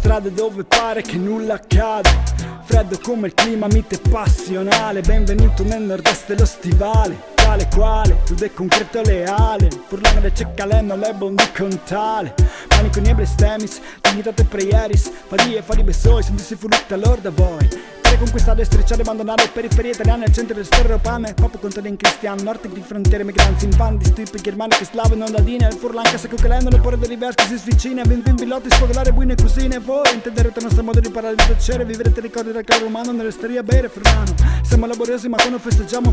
strade dove pare che nulla accada, freddo come il clima mite passionale. Benvenuto nel nord-est dello stivale, tale quale, crudo e concreto leale. Furlane de ceccaleno, le bondi con tale. Panico, niebre, stemis, dignitate preieris. Farie besoi, sentirsi furutta lorda voi. Conquistare e strisciare, abbandonare periferie italiane al centro del storia europane. Papo contadini in cristiano, nord di frontiere migranti, infanti, stipi, germaniche, slave, non ladine. Il furlan che sa cucchialendo, le porre dell'Iversi si svicina. Vin piloti, sfogliare buine cusine. Voi intenderete il nostro modo di parlare, di piacere. Vivrete ricordi del calore umano nell'osteria a bere furlano. Siamo laboriosi ma quando festeggiamo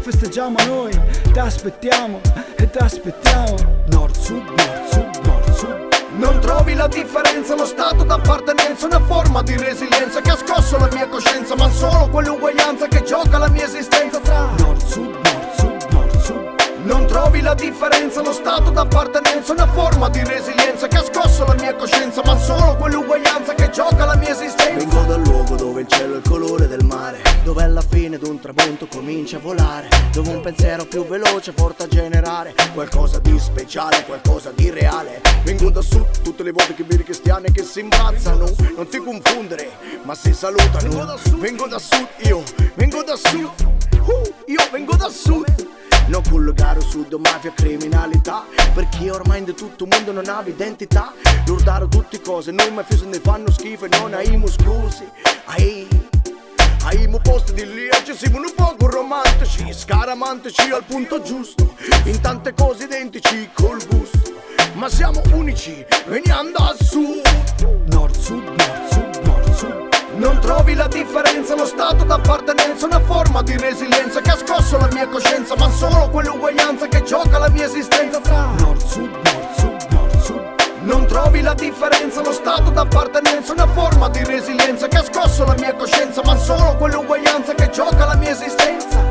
noi. T'aspettiamo e t'aspettiamo. Nord, sud, nord, sud, nord, sud. Non trovi la differenza, lo stato d'appartenenza, una forma di resilienza che ha scosso la mia coscienza, ma solo quell'uguaglianza che gioca la mia esistenza tra nord, sud, nord, sud, nord, sud. Non trovi la differenza, lo stato d'appartenenza, una forma di resilienza che ha scosso la mia coscienza, ma solo quell'uguaglianza che gioca la mia esistenza. Vengo dal luogo dove il cielo è il colore del mare, dove alla fine d'un tramonto comincia a volare, dove un pensiero più veloce porta a generare qualcosa di speciale, qualcosa di reale. Vengo da sud, tutte le volte che vedi cristiane che si imbazzano, non ti confondere, ma si salutano. Vengo da sud, io vengo da sud, io vengo da sud. Non collegare sud, mafia, criminalità, perché ormai in tutto il mondo non ha identità. Lordare tutte cose, noi mafiosi ne fanno schifo e non aimo scusi. Aimo posti di lì, ci siamo un poco romantici, scaramantici al punto giusto, in tante cose identici col gusto, ma siamo unici, veniamo da sud. Nord, sud, nord, sud, nord, sud. Non trovi la differenza, lo stato d'appartenenza, una forma di resilienza che ha scosso la mia coscienza, ma solo quell'uguaglianza che gioca la mia esistenza tra nord, sud, nord, sud, nord, sud. Non trovi la differenza, lo stato d'appartenenza, una forma di resilienza che ha scosso la mia coscienza, ma solo quell'uguaglianza che gioca la mia esistenza.